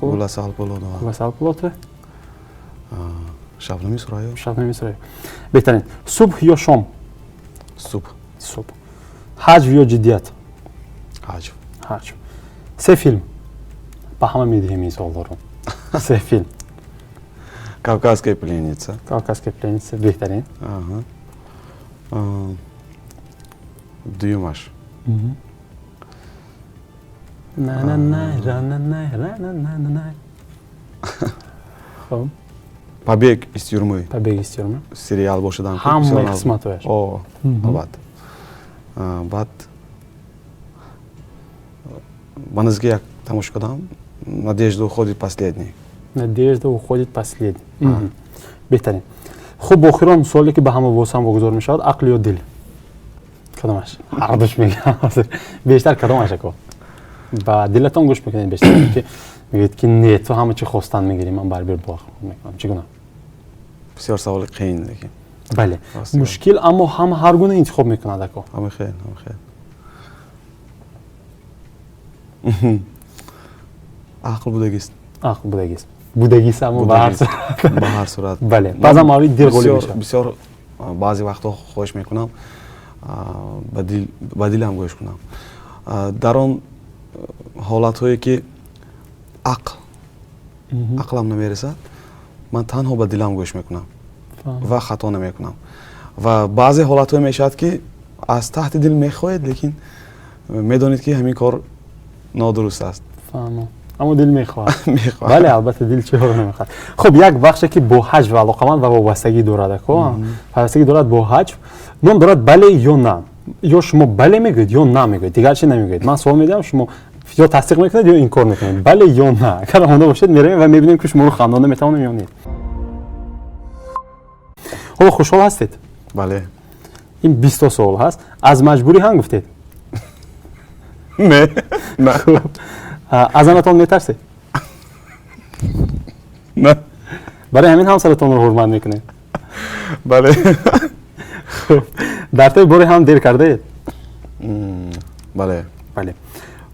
Гула Салполотова. Шабнами Сураев. Беҳтарин. Субҳ ё шом? Субҳ. Ҳаҷв ё ҷиддият? Ҳаҷв. Се филм. Ба ҳама медиҳем мисолҳоро. Се филм. Кавказская пленница. Беҳтарин. Дуюмаш. Побег из тюрьмы. Сериал бошадан. Ҳамаи қисматояш. Албатта. Баъд ба назди як тамошо кардам. Надежда уходит последний. Беҳтарин. Хуб охирон суоле ки ба ҳама восам вогузор мешавад ақл ё дил? Кадомаш? Ҳардуш мегӯям ҳозир. Бештар кадомаш ако? ба дилатон гӯш мекунед бештар ки мегӯед ки не ту ҳама чи хостан мегирӣ ман барибир бо мекунам чӣ гуна? Бисёр саволи қиин лекин. Бале. Мушкил аммо ҳама ҳар гуна интихоб мекунад ако. Ҳама хел. Ақл будагист. будагӣ само ба ҳар сурат. ба ҳар сурат. Бале. Баъзан мавриди дилғӯлӣ мешавад. бисёр баъзе вақтҳо хоҳиш мекунам ба дилам гӯш кунам. Дар он ҳолатҳое ки ақлам намерасад, ман танҳо ба дилам гӯш мекунам ва хато намекунам. ва баъзе ҳолатҳое мешавад ки аз таҳти дил мехоҳед, лекин медонед ки ҳамин кор нодуруст аст. аммо дил мехоҳад. Бале, албатта дил чиро намехоҳад. Хуб, як бахше ки бо ҳаҷв алоқаманд ва вобастагӣ дорад, пайвастагӣ дорад бо ҳаҷв, ном дорад бале ё на. ё шумо бале мегӯед ё на мегӯед, дигар чӣ намегӯед. Ман суол медиҳам, шумо ё тасдиқ мекунед ё инкор мекунед. Бале ё на. Агар омода бошед меравем ва мебинем ки шуморо хандона метавонем ё не. ҳоло хушҳол ҳастед? Бале. ин 20 суол ҳаст. Аз маҷбурӣ ҳам гуфтед? Не. аз анатон метарсед? Не. барои ҳамин ҳамсаратонро ҳурмат мекунед? Бале. дар тои бори ҳам дер кардаед? Бале. Бале.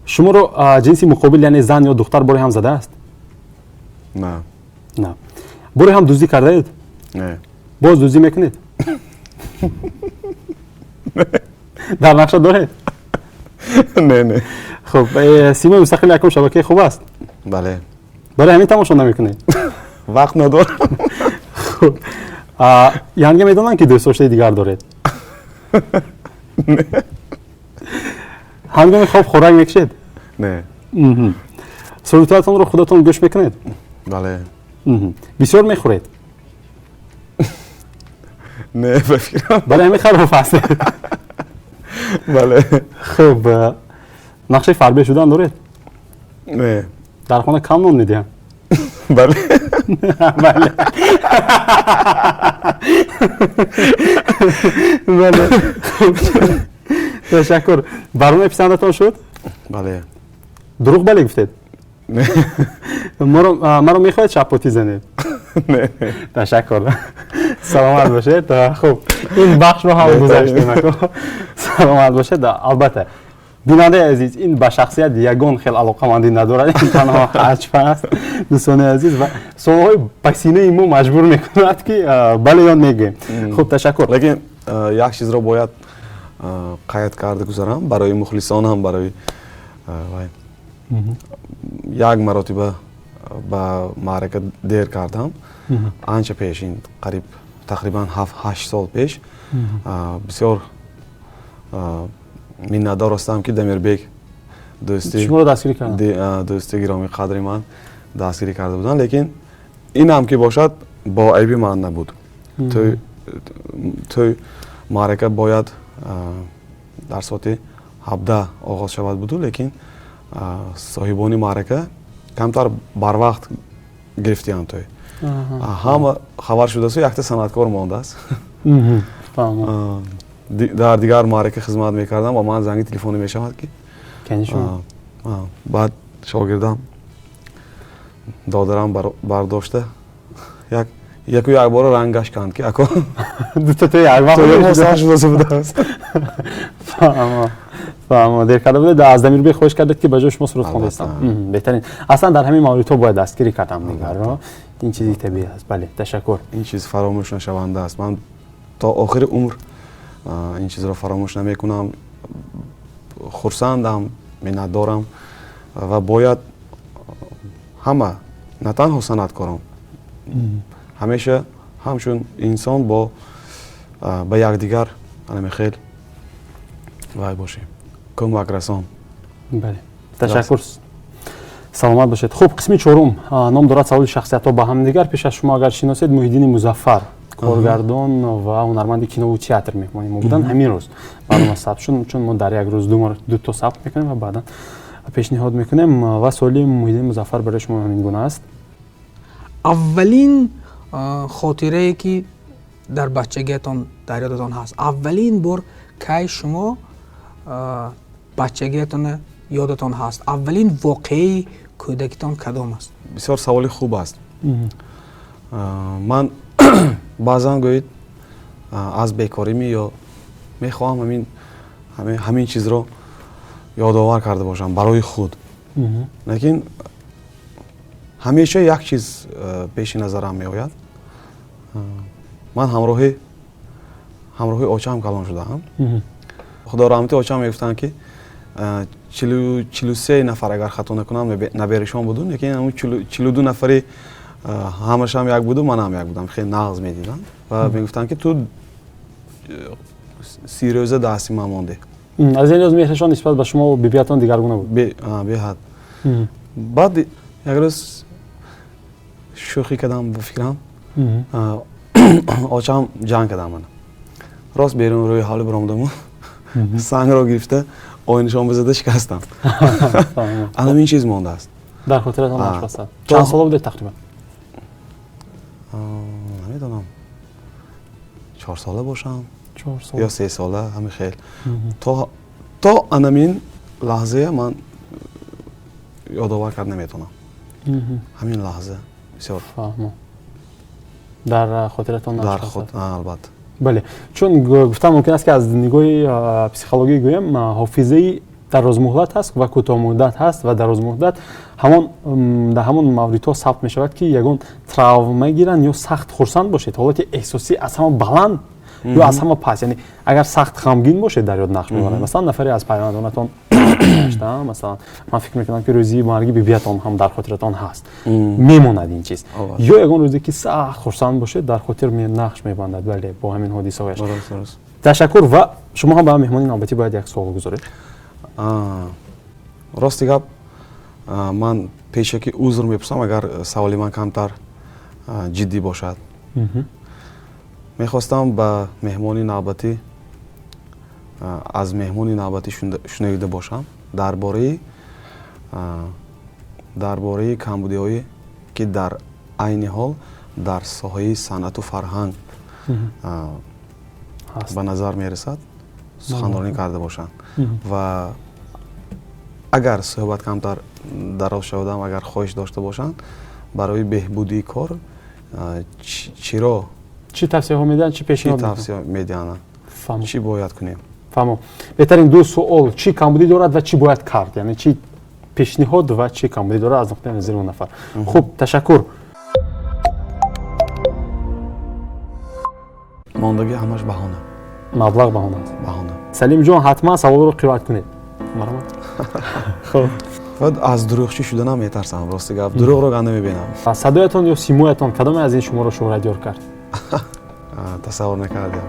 шуморо ҷинси муқобил яъне зан ё духтар бори ҳам задааст? Не. Не. бори ҳам дуздӣ кардаед? Не. боз дуздӣ мекунед? дар нақша доред? Не, не. хуб, симои мустақили якум шабакаи хуб аст? Бале. барои ҳамин тамошо намекунед? вақт надорам. хуб, янга медонанд ки дӯстдоштаи дигар доред? ҳангоми хоб хӯрак мекушед? Не. сурутиатонро худатон гӯш мекунед? Бале. бисёр мехӯред? Не, ба фикрам. барои ҳамин хароф аст. Бале. хуб, нақшаи фарбе шудан доред? Не. дар хона кам нон медиҳанд? Бале. бале. бале. ташаккур. барномаи писандатон шуд? Бале. дурӯғ бале гуфтед? Не. маро мехоҳед шапоти занед? Не. ташаккур. саломат бошед. хуб, ин бахшро ҳам гузаштем. саломат бошед. албатта бинандаи азиз, ин ба шахсият ягон хел алоқамандӣ надорад, ин танҳо ҳаҷв аст. дӯстони азиз, ва суолҳои ба синаи мо маҷбур мекунад ки бале ё мегӯем. хуб, ташаккур. лекин як чизро бояд қайд карда гузарам барои мухлисонам, барои як маротиба ба маърака дер кардам. анча пеш, ин қариб тақрибан 7-8 сол пеш бисёр миннатдор ҳастам ки Дамирбек шуморо дастгирӣ карданд. дӯсти гироми қадри ман дастгирӣ карда буданд, лекин инам ки бошад бо айби ман набуд. тӯй маърака бояд дар соати 17 оғоз шавад буду, лекин соҳибони маърака камтар барвақт гирифтиянд тӯй. ҳама хабар шудасту якта санъаткор мондааст. дар дигар маърака хизмат мекардам ва ман занги телефонӣ мешавад ки баъд шогирдам додарам бардошта яку як бора рангаш канд ки ако дутато яквақт шудаса будааст. фаҳмо дер карда будед. аз Дамирбек хоҳиш кардед ки ба ҷои шумо суруд хондаистам. беҳтарин. аслан дар ҳамин мавридҳо бояд дастгирӣ кардам дигарро. ин чизи табиӣ аст. бале, ташаккур. ин чиз фаромӯш нашаванда аст. ман то охири умр ин чизро фаромӯш намекунам. хурсандам, миннатдорам ва бояд ҳама, на танҳо санъаткорон, ҳамеша ҳамчун инсон ба якдигар хел вай бошем, кӯмакрасон. бале, ташаккур. саломат бошед. хуб, қисми чорум ном дорад саволи шахсиятҳо ба ҳамдигар. пеш аз шумо агар шиносед Муҳиддини Музаффар, коргардон ва ҳунарманди кинову театр меҳмони мо буданд. ҳамин рӯз барнома сабт шуд, чун мо дар як рӯз дуто сабт мекунем ва баъдан пешниҳод мекунем. ва суоли Муҳиддини Музаффар барои шумо ҳамин гуна аст. аввалин хотирае ки дар бачагиятон дар ёдатон ҳаст, аввалин бор кай шумо бачагиятона ёдатон ҳаст, аввалин воқеаи кӯдакитон кадом аст? бисёр саволи хуб аст. ман баъзан гӯед аз бекоримӣ ё мехоҳам ҳамин чизро ёдовар карда бошам барои худ. лекин ҳамеша як чиз пеши назарам меояд. ман ҳамроҳи очаам калон шудаам. худо раҳмати очаам мегуфтанд ки 43 нафар агар хато накунам наберишон будун, лекин 42 нафари ҳамашам як буду, манам як будам. хеле нағз медиданд ва мегуфтанд ки ту сирёза дасти ман монде. аз ин лиҳоз меҳрашон нисбат ба шумо бибиятон дигаргуна буд? беҳад. баъд як рӯз шӯхӣ кардам ба фикрам, очаам ҷанг кардам мана. рост берун рӯи ҳавлӣ биромдаму, сангро гирифта ойнашон бизада шикастам. алам ин чиз мондааст. дар хотиратон нашкастад. чанд сола будед тақрибан? намедонам, 4 сола бошам 4 сола ё 3 сола, ҳамин хел. то анамин лаҳзая ман ёдовар кард наметавонам. ҳамин лаҳза бисёр фаҳмо дар хотиратон дар нашкастад. албатта. бале, чун гуфтам мумкин аст ки аз нигоҳи психологӣ гӯям, ҳофизаи дарозмуҳлат ҳаст ва кӯтоҳмуддат ҳаст ва дарозмуҳдат дар ҳамон мавридҳо сабт мешавад ки ягон травма гиранд ё сахт хурсанд бошед, ҳоло ки эҳсосӣ аз ҳама баланд ё аз ҳама паст, яъне агар сахт ғамгин бошед дар ёд нақш мебарад. масалан нафаре аз пайвандонатон гаштам, масалан ман фикр мекунам ки рӯзи марги бибиятон ҳам дар хотиратон ҳаст, мемонад ин чиз, ё ягон рӯзе ки сахт хурсанд бошед дар хотир нақш мебандад. бале, бо ҳамин ҳодисаҳояш ташаккур. ва шумо ҳам ба меҳмони навбатӣ бояд як суол гузоред. рости гап, ман пешакӣ узр мепурсам агар саволи ман камтар ҷиддӣ бошад. мехостам ба меҳмони навбатӣ аз меҳмони навбатӣ шунавида бошам дарбораи камбудиҳое ки дар айни ҳол дар соҳаи санъату фарҳанг ба назар мерасад, суханронӣ карда бошанд. ва агар суҳбат камтар дароз шавадам, агар хоҳиш дошта бошанд барои беҳбудии кор чӣ тавсияҳо медиҳанд, чӣ пешниҳод медиҳанд, чӣ бояд кунем? фаҳмо. беҳтарин ду суол, чӣ камбудӣ дорад ва чӣ бояд кард, яъне чӣ пешниҳод ва чӣ камбудӣ дорад аз нуқтаи назари он нафар. хуб, ташаккур. мондагӣ ҳамаш баҳона. маблағ баҳона аст. баҳона. салим ҷон, ҳатман саволро қиват кунед. марҳамат. хуб. фақат аз дурӯғчӣ шуданам метарсам, рости гап. дурӯғро гам намебинам. садоятон ё симоятон кадоме аз ин шуморо шӯҳратёр кард? тасаввур накардем.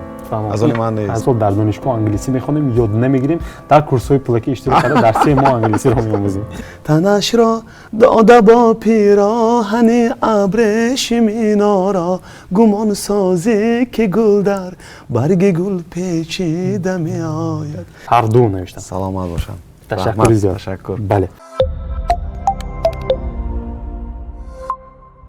аз они ман нест. аз дар донишгоҳ англисӣ мехонем, ёд намегирем, дар курсҳои пулакӣ иштирок карда дар 3 моҳ англисиро меомӯзем. танашро дода бо пироҳани абреши минора гумон созе ки гул дар барги гул печида меояд. ҳар ду навиштам. саломат бошам. ташаккури зиёд. ташаккур. бале.